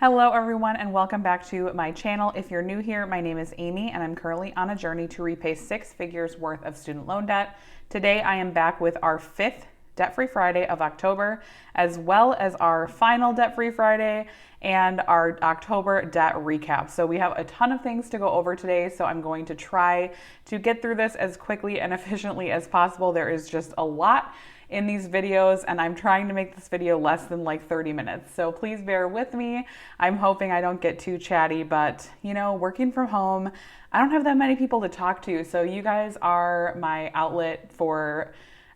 Hello everyone and welcome back to my channel. If you're new here, my name is Amy and I'm currently on a journey to repay 6 figures worth of student loan debt. Today I am back with our 5th Debt-Free Friday of October, as well as our final Debt-Free Friday and our October debt recap. So we have a ton of things to go over today, so I'm going to try to get through this as quickly and efficiently as possible. There is just a lot in these videos and I'm trying to make this video less than like 30 minutes. So please bear with me. I'm hoping I don't get too chatty, but you know, working from home, I don't have that many people to talk to. So you guys are my outlet for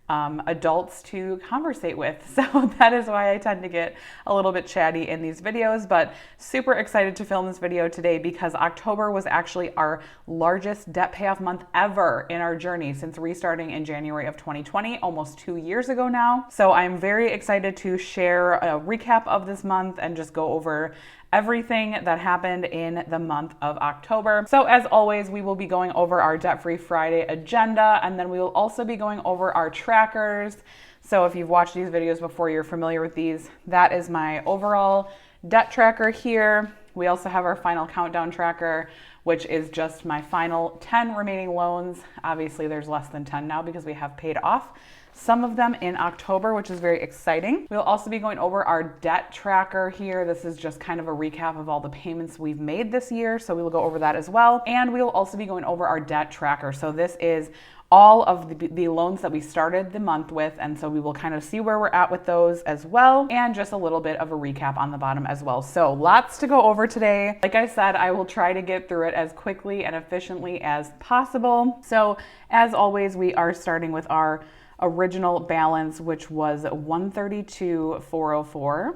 adults to conversate with. So that is why I tend to get a little bit chatty in these videos, but super excited to film this video today because October was actually our largest debt payoff month ever in our journey since restarting in January of 2020, almost 2 years ago now. So I'm very excited to share a recap of this month and just go over everything that happened in the month of October. So as always, we will be going over our Debt-Free Friday agenda, and then we will also be going over our trackers. So if you've watched these videos before, you're familiar with these. That is my overall debt tracker here. We also have our final countdown tracker, which is just my final 10 remaining loans. Obviously there's less than 10 now because we have paid off some of them in October, which is very exciting. We'll also be going over our debt tracker here. This is just kind of a recap of all the payments we've made this year, so we will go over that as well. And we will also be going over our debt tracker. So this is all of the loans that we started the month with, and so we will kind of see where we're at with those as well, and just a little bit of a recap on the bottom as well. So lots to go over today. Like I said, I will try to get through it as quickly and efficiently as possible. So as always, we are starting with our original balance, which was $132,404.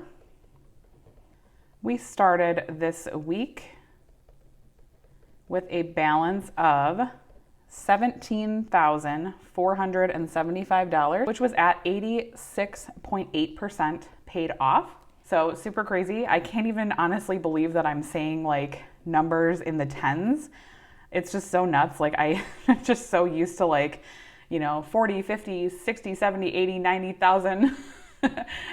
We started this week with a balance of $17,475, which was at 86.8% paid off. So super crazy. I can't even honestly believe that I'm saying like numbers in the tens. It's just so nuts. Like I'm just so used to like, you know, 40, 50, 60, 70, 80, 90,000.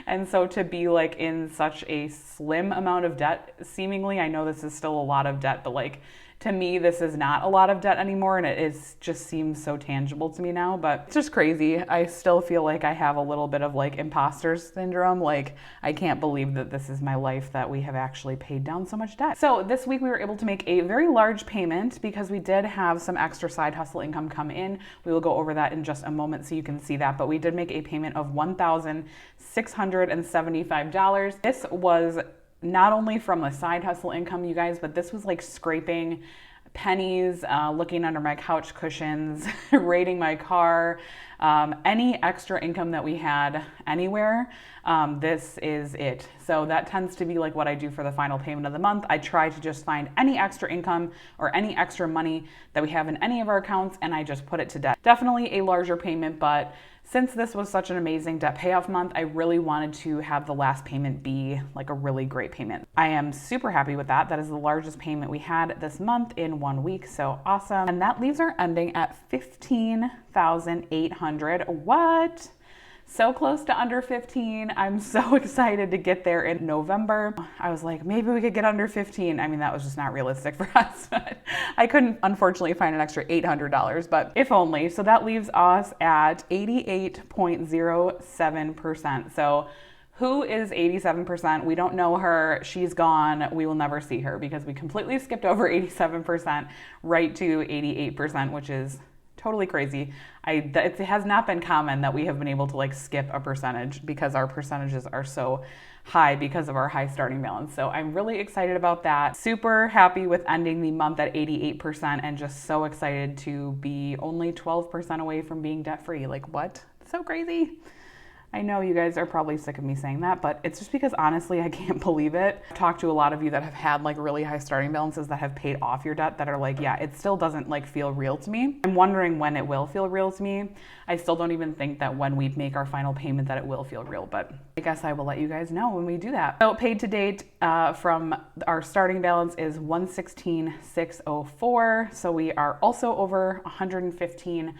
And so to be like in such a slim amount of debt, seemingly, I know this is still a lot of debt, but like to me, this is not a lot of debt anymore. And it is just seems so tangible to me now, but it's just crazy. I still feel like I have a little bit of like imposter syndrome. Like I can't believe that this is my life, that we have actually paid down so much debt. So this week we were able to make a very large payment because we did have some extra side hustle income come in. We will go over that in just a moment so you can see that, but we did make a payment of $1,675. This was not only from a side hustle income, you guys, but this was like scraping pennies, looking under my couch cushions, raiding my car, any extra income that we had anywhere. This is it. So that tends to be like what I do for the final payment of the month. I try to just find any extra income or any extra money that we have in any of our accounts and I just put it to debt. Definitely a larger payment, but since this was such an amazing debt payoff month, I really wanted to have the last payment be like a really great payment. I am super happy with that. That is the largest payment we had this month in 1 week, so awesome. And that leaves our ending at $15,800. What? So close to under 15. I'm so excited to get there in November. I was like, maybe we could get under 15. I mean, that was just not realistic for us. I couldn't, unfortunately, find an extra $800, but if only. So that leaves us at 88.07%. So who is 87%? We don't know her. She's gone. We will never see her because we completely skipped over 87% right to 88%, which is totally crazy. It has not been common that we have been able to like skip a percentage because our percentages are so high because of our high starting balance. So I'm really excited about that. Super happy with ending the month at 88% and just so excited to be only 12% away from being debt free. Like what? So crazy. I know you guys are probably sick of me saying that, but it's just because honestly, I can't believe it. I've talked to a lot of you that have had like really high starting balances that have paid off your debt that are like, yeah, it still doesn't like feel real to me. I'm wondering when it will feel real to me. I still don't even think that when we make our final payment that it will feel real, but I guess I will let you guys know when we do that. So paid to date from our starting balance is $116,604. So we are also over $115,000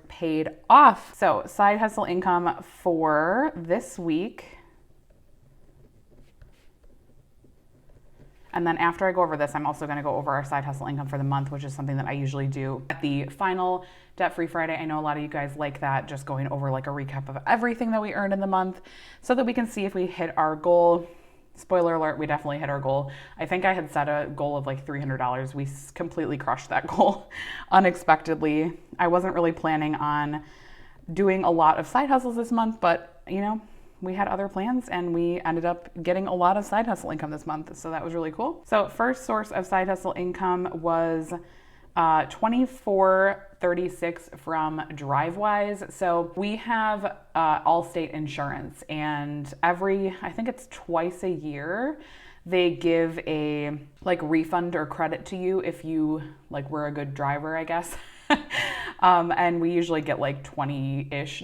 paid off. So side hustle income for this week And then after I go over this, I'm also going to go over our side hustle income for the month, which is something that I usually do at the final Debt-Free Friday. I know a lot of you guys like that, just going over like a recap of everything that we earned in the month so that we can see if we hit our goal. Spoiler alert, we definitely hit our goal. I think I had set a goal of like $300. We completely crushed that goal unexpectedly. I wasn't really planning on doing a lot of side hustles this month, but you know, we had other plans and we ended up getting a lot of side hustle income this month. So that was really cool. So first source of side hustle income was $24.36 from DriveWise. So we have Allstate insurance, and I think it's twice a year, they give a like refund or credit to you if you like were a good driver, I guess. And we usually get like $20-ish.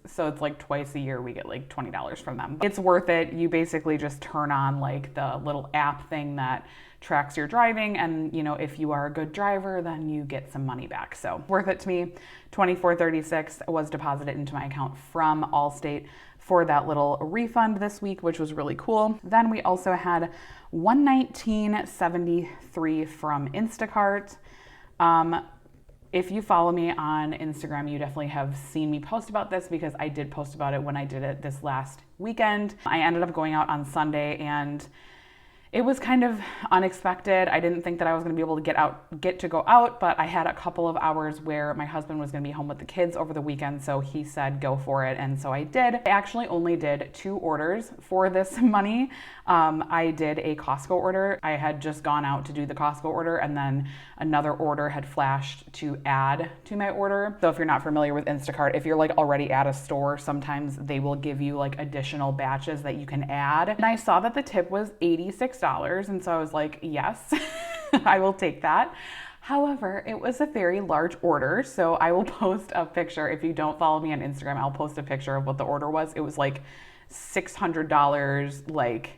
So it's like twice a year we get like $20 from them. It's worth it. You basically just turn on like the little app thing that tracks your driving, and you know, if you are a good driver, then you get some money back. So worth it to me. $24.36 was deposited into my account from Allstate for that little refund this week, which was really cool. Then we also had $119.73 from Instacart. If you follow me on Instagram, you definitely have seen me post about this because I did post about it when I did it this last weekend. I ended up going out on Sunday and it was kind of unexpected. I didn't think that I was going to be able to get to go out, but I had a couple of hours where my husband was going to be home with the kids over the weekend, so he said go for it, and so I did. I actually only did 2 orders for this money. I did a Costco order. I had just gone out to do the Costco order, and then another order had flashed to add to my order. So if you're not familiar with Instacart, if you're like already at a store, sometimes they will give you like additional batches that you can add. And I saw that the tip was $86. And so I was like, yes, I will take that. However, it was a very large order. So I will post a picture. If you don't follow me on Instagram, I'll post a picture of what the order was. It was like $600, like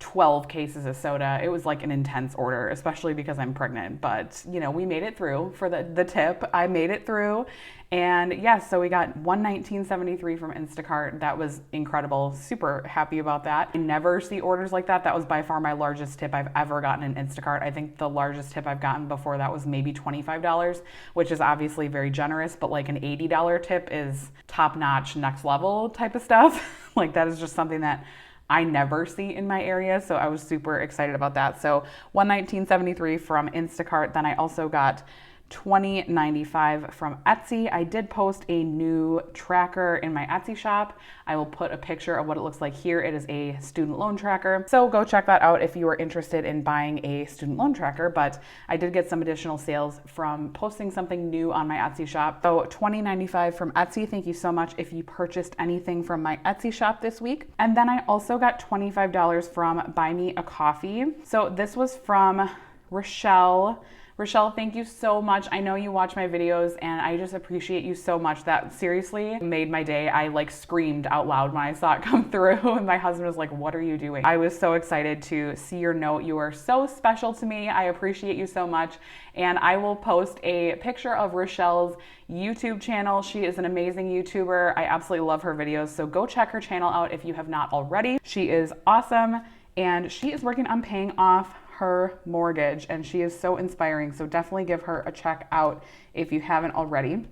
12 cases of soda. It was like an intense order, especially because I'm pregnant, but you know, we made it through for the tip. I made it through. And yes, so we got $119.73 from Instacart. That was incredible. Super happy about that. I never see orders like that. That was by far my largest tip I've ever gotten in Instacart. I think the largest tip I've gotten before that was maybe $25, which is obviously very generous, but like an $80 tip is top notch, next level type of stuff. Like that is just something that I never see in my area. So I was super excited about that. So $119.73 from Instacart. Then I also got $20.95 from Etsy. I did post a new tracker in my Etsy shop. I will put a picture of what it looks like here. It is a student loan tracker. So go check that out if you are interested in buying a student loan tracker. But I did get some additional sales from posting something new on my Etsy shop. So $20.95 from Etsy. Thank you so much if you purchased anything from my Etsy shop this week. And then I also got $25 from Buy Me a Coffee. So this was from Rochelle. Rochelle, thank you so much. I know you watch my videos and I just appreciate you so much. That seriously made my day. I like screamed out loud when I saw it come through and my husband was like, what are you doing? I was so excited to see your note. You are so special to me. I appreciate you so much. And I will post a picture of Rochelle's YouTube channel. She is an amazing YouTuber. I absolutely love her videos. So go check her channel out if you have not already. She is awesome and she is working on paying off her mortgage and she is so inspiring. So definitely give her a check out if you haven't already.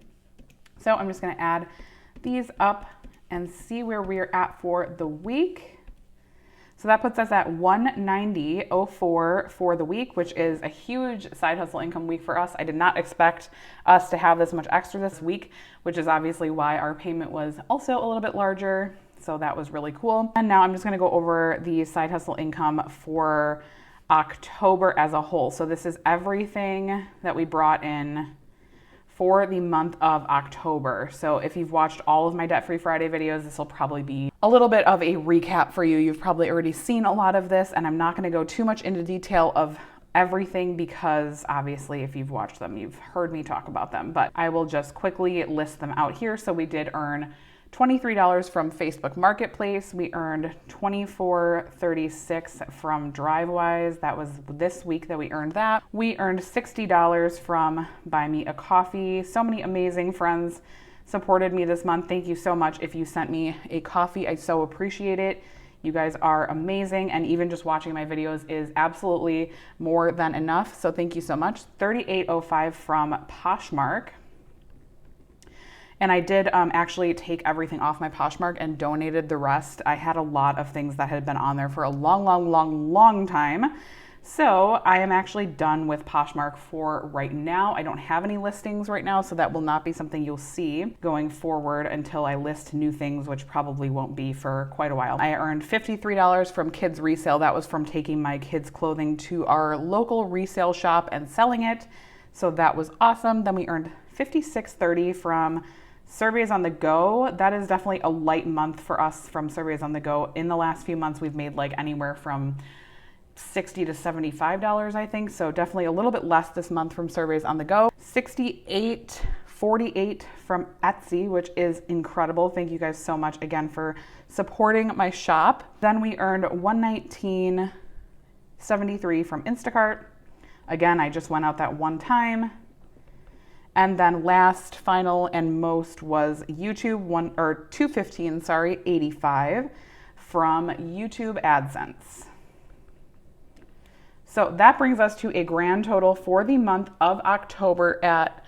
So I'm just going to add these up and see where we're at for the week. So that puts us at $190.04 for the week, which is a huge side hustle income week for us. I did not expect us to have this much extra this week, which is obviously why our payment was also a little bit larger. So that was really cool. And now I'm just going to go over the side hustle income for October as a whole. So this is everything that we brought in for the month of October. So if you've watched all of my Debt-Free Friday videos, this will probably be a little bit of a recap for you. You've probably already seen a lot of this and I'm not going to go too much into detail of everything because obviously if you've watched them, you've heard me talk about them, but I will just quickly list them out here. So we did earn $23 from Facebook Marketplace. We earned $24.36 from DriveWise. That was this week that we earned that. We earned $60 from Buy Me a Coffee. So many amazing friends supported me this month. Thank you so much if you sent me a coffee. I so appreciate it. You guys are amazing, and even just watching my videos is absolutely more than enough. So thank you so much. $38.05 from Poshmark. And I did actually take everything off my Poshmark and donated the rest. I had a lot of things that had been on there for a long time. So I am actually done with Poshmark for right now. I don't have any listings right now, so that will not be something you'll see going forward until I list new things, which probably won't be for quite a while. I earned $53 from kids resale. That was from taking my kids' clothing to our local resale shop and selling it. So that was awesome. Then we earned $56.30 from Surveys on the Go. That is definitely a light month for us from Surveys on the Go. In the last few months, we've made like anywhere from $60 to $75, I think. So definitely a little bit less this month from Surveys on the Go. $68.48 from Etsy, which is incredible. Thank you guys so much again for supporting my shop. Then we earned $119.73 from Instacart. Again, I just went out that one time. And then last, final, and most was YouTube, $215.85 from YouTube AdSense. So that brings us to a grand total for the month of October at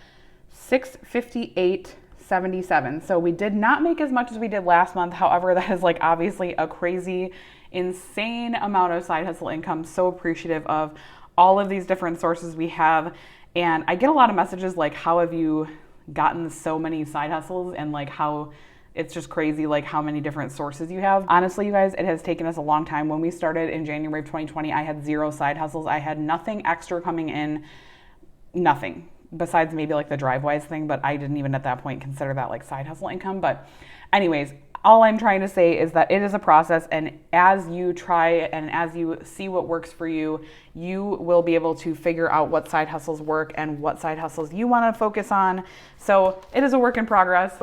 $658.77. So we did not make as much as we did last month. However, that is like obviously a crazy, insane amount of side hustle income. So appreciative of all of these different sources we have. And I get a lot of messages like, how have you gotten so many side hustles? And like how it's just crazy, like how many different sources you have. Honestly, you guys, it has taken us a long time. When we started in January of 2020, I had 0 side hustles. I had nothing extra coming in, nothing besides maybe like the DriveWise thing, but I didn't even at that point consider that like side hustle income. But anyways, all I'm trying to say is that it is a process, and as you try and as you see what works for you, you will be able to figure out what side hustles work and what side hustles you want to focus on. So it is a work in progress.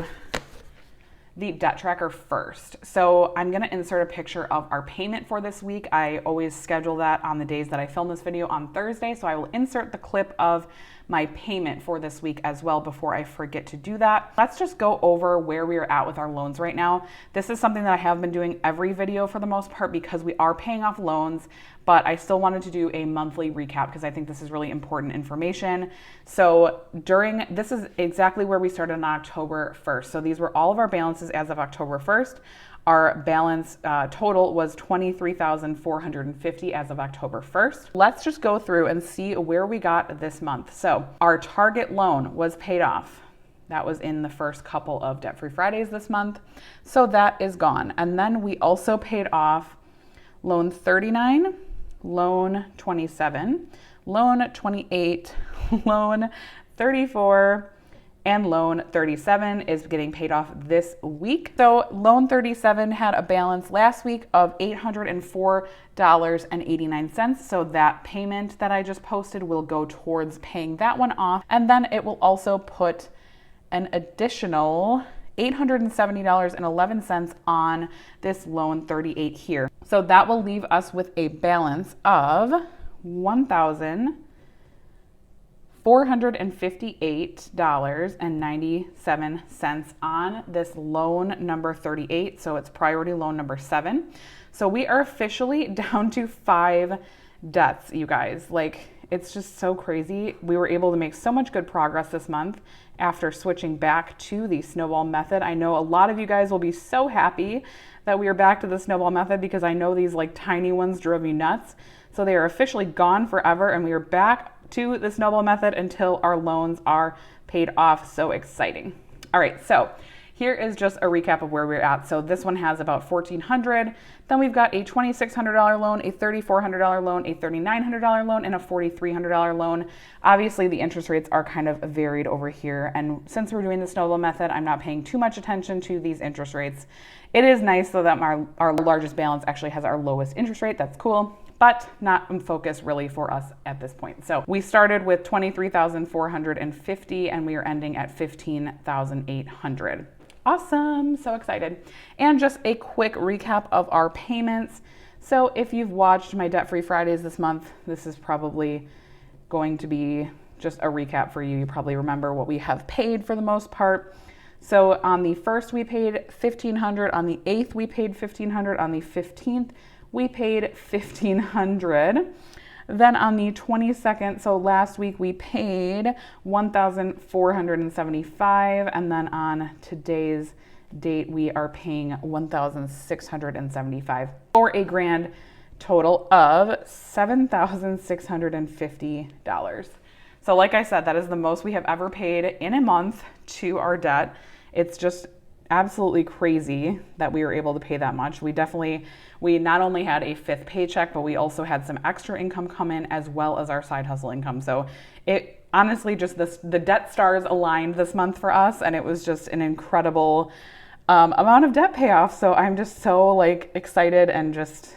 The debt tracker first. So I'm going to insert a picture of our payment for this week. I always schedule that on the days that I film this video on Thursday. So I will insert the clip of my payment for this week as well before I forget to do that. Let's just go over where we are at with our loans right now. This is something that I have been doing every video for the most part because we are paying off loans, but I still wanted to do a monthly recap because I think this is really important information. So this is exactly where we started on October 1st. So these were all of our balances as of October 1st. Our balance total was $23,450 as of October 1st. Let's just go through and see where we got this month. So our Target loan was paid off. That was in the first couple of Debt-Free Fridays this month. So that is gone. And then we also paid off loan 39, loan 27, loan 28, loan 34, and loan 37 is getting paid off this week. So loan 37 had a balance last week of $804.89. So that payment that I just posted will go towards paying that one off. And then it will also put an additional $870.11 on this loan 38 here. So that will leave us with a balance of $1,458.97 on this loan number 38. So it's priority loan number 7. So we are officially down to 5 debts, you guys. Like, it's just so crazy. We were able to make so much good progress this month after switching back to the snowball method. I know a lot of you guys will be so happy that we are back to the snowball method because I know these like tiny ones drove you nuts. So they are officially gone forever, and we are back to the snowball method until our loans are paid off. So exciting. All right, so here is just a recap of where we're at. So this one has about $1,400. Then we've got a $2,600 loan, a $3,400 loan, a $3,900 loan, and a $4,300 loan. Obviously, the interest rates are kind of varied over here. And since we're doing the snowball method, I'm not paying too much attention to these interest rates. It is nice though that our largest balance actually has our lowest interest rate. That's cool, but not in focus really for us at this point. So we started with $23,450 and we are ending at $15,800. Awesome, so excited. And just a quick recap of our payments. So if you've watched my Debt-Free Fridays this month, this is probably going to be just a recap for you. You probably remember what we have paid for the most part. So on the 1st, we paid $1,500. On the 8th, we paid $1,500. On the 15th, we paid $1,500. Then on the 22nd, so last week, we paid $1,475. And then on today's date, we are paying $1,675 for a grand total of $7,650. So like I said, that is the most we have ever paid in a month to our debt. It's just absolutely crazy that we were able to pay that much. We not only had a 5th paycheck, but we also had some extra income come in as well as our side hustle income. So it honestly just the debt stars aligned this month for us, and it was just an incredible amount of debt payoff. So I'm just so like excited and just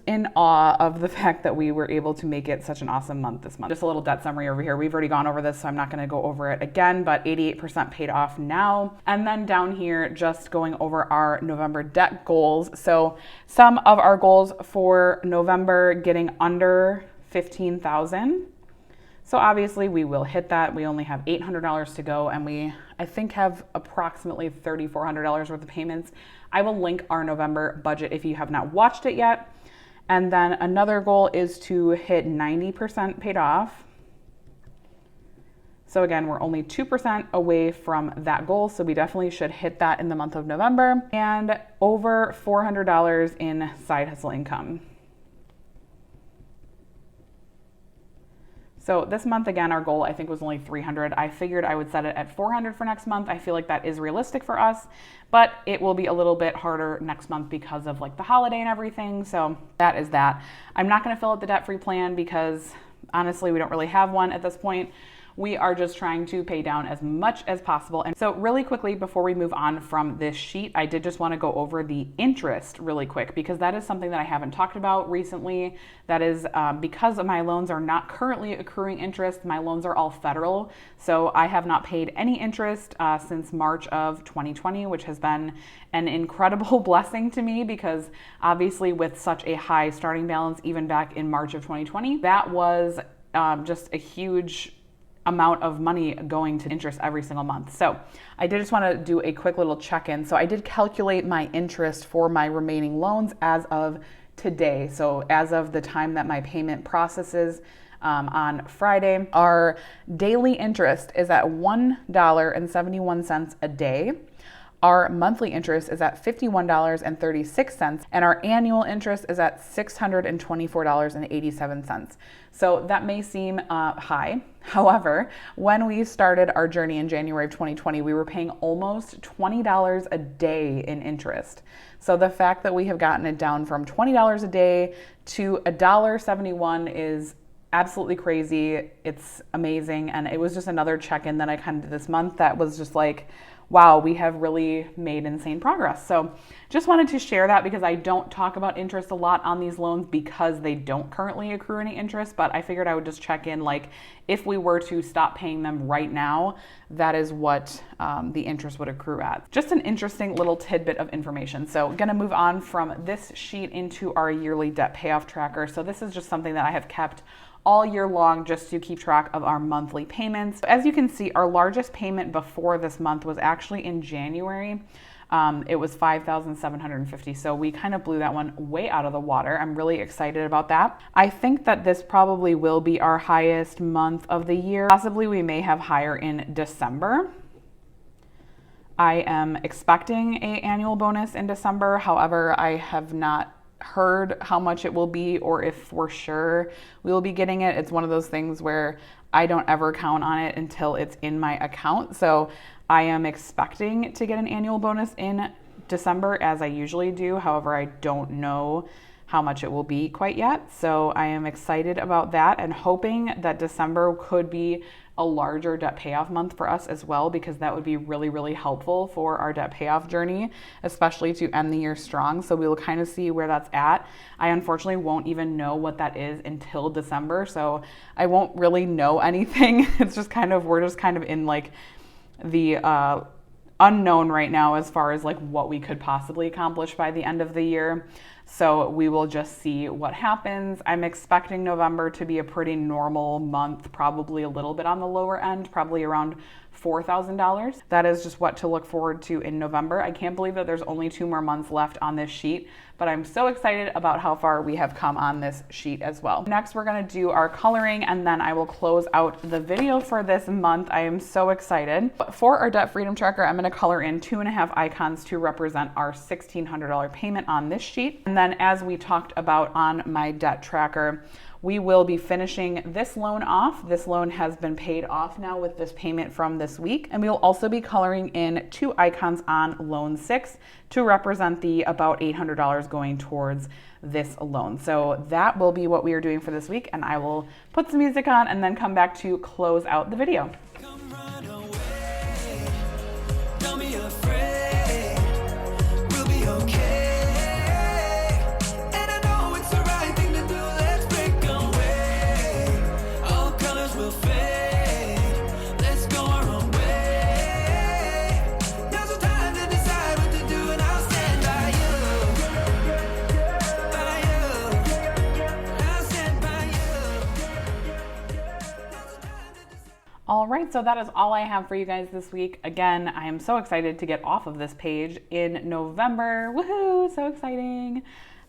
in awe of the fact that we were able to make it such an awesome month this month. Just a little debt summary over here. We've already gone over this, so I'm not going to go over it again, but 88% paid off now. And then down here, just going over our November debt goals. So some of our goals for November, getting under $15,000. So obviously we will hit that. We only have $800 to go, and I think have approximately $3,400 worth of payments. I will link our November budget if you have not watched it yet. And then another goal is to hit 90% paid off. So again, we're only 2% away from that goal. So we definitely should hit that in the month of November, and over $400 in side hustle income. So this month, again, our goal I think was only $300. I figured I would set it at $400 for next month. I feel like that is realistic for us, but it will be a little bit harder next month because of like the holiday and everything. So that is that. I'm not going to fill out the debt-free plan because honestly, we don't really have one at this point. We are just trying to pay down as much as possible. And so really quickly, before we move on from this sheet, I did just want to go over the interest really quick, because that is something that I haven't talked about recently. That is because my loans are not currently accruing interest. My loans are all federal. So I have not paid any interest since March of 2020, which has been an incredible blessing to me, because obviously with such a high starting balance, even back in March of 2020, that was just a huge amount of money going to interest every single month. So I did just want to do a quick little check-in. So I did calculate my interest for my remaining loans as of today. So as of the time that my payment processes on Friday, our daily interest is at $1.71 a day. Our monthly interest is at $51.36, and our annual interest is at $624.87. So that may seem high. However, when we started our journey in January of 2020, we were paying almost $20 a day in interest. So the fact that we have gotten it down from $20 a day to $1.71 is absolutely crazy. It's amazing. And it was just another check-in that I kind of did this month that was just like, wow, we have really made insane progress. So just wanted to share that, because I don't talk about interest a lot on these loans because they don't currently accrue any interest, but I figured I would just check in, like if we were to stop paying them right now, that is what the interest would accrue at. Just an interesting little tidbit of information. So I'm gonna move on from this sheet into our yearly debt payoff tracker. So this is just something that I have kept all year long just to keep track of our monthly payments. As you can see, our largest payment before this month was actually in January. It was $5,750. So we kind of blew that one way out of the water. I'm really excited about that. I think that this probably will be our highest month of the year. Possibly we may have higher in December. I am expecting an annual bonus in December. However, I have not heard how much it will be or if we're sure we will be getting it. It's one of those things where I don't ever count on it until it's in my account. So I am expecting to get an annual bonus in December, as I usually do. However, I don't know how much it will be quite yet. So I am excited about that and hoping that December could be a larger debt payoff month for us as well, because that would be really, really helpful for our debt payoff journey, especially to end the year strong. So we will kind of see where that's at. I unfortunately won't even know what that is until December. So I won't really know anything. It's just kind of, we're just kind of in like the unknown right now as far as like what we could possibly accomplish by the end of the year. So we will just see what happens. I'm expecting November to be a pretty normal month, probably a little bit on the lower end, probably around $4,000. That is just what to look forward to in November. I can't believe that there's only 2 more months left on this sheet, but I'm so excited about how far we have come on this sheet as well. Next, we're gonna do our coloring, and then I will close out the video for this month. I am so excited. But for our debt freedom tracker, I'm gonna color in 2.5 icons to represent our $1,600 payment on this sheet. And then as we talked about on my debt tracker, we will be finishing this loan off. This loan has been paid off now with this payment from this week. And we will also be coloring in 2 icons on loan 6 to represent the about $800 going towards this loan. So that will be what we are doing for this week. And I will put some music on and then come back to close out the video. Come run away. Don't be afraid. We'll be okay. All right, so that is all I have for you guys this week. Again, I am so excited to get off of this page in November. Woohoo, so exciting.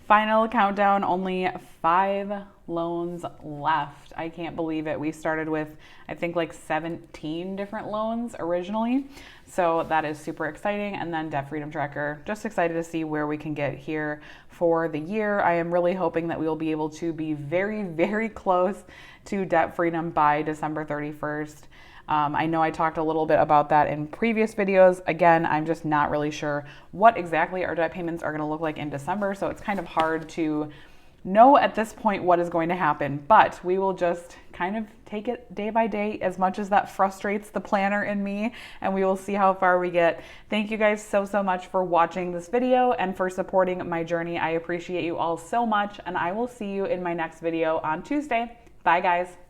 Final countdown, only 5 loans left. I can't believe it. We started with, I think, like 17 different loans originally. So that is super exciting. And then Debt Freedom Tracker, just excited to see where we can get here for the year. I am really hoping that we will be able to be very, very close to debt freedom by December 31st. I know I talked a little bit about that in previous videos. Again, I'm just not really sure what exactly our debt payments are going to look like in December. So it's kind of hard to know at this point what is going to happen, but we will just kind of take it day by day, as much as that frustrates the planner in me, and we will see how far we get. Thank you guys so much for watching this video and for supporting my journey. I appreciate you all so much, and I will see you in my next video on Tuesday. Bye guys.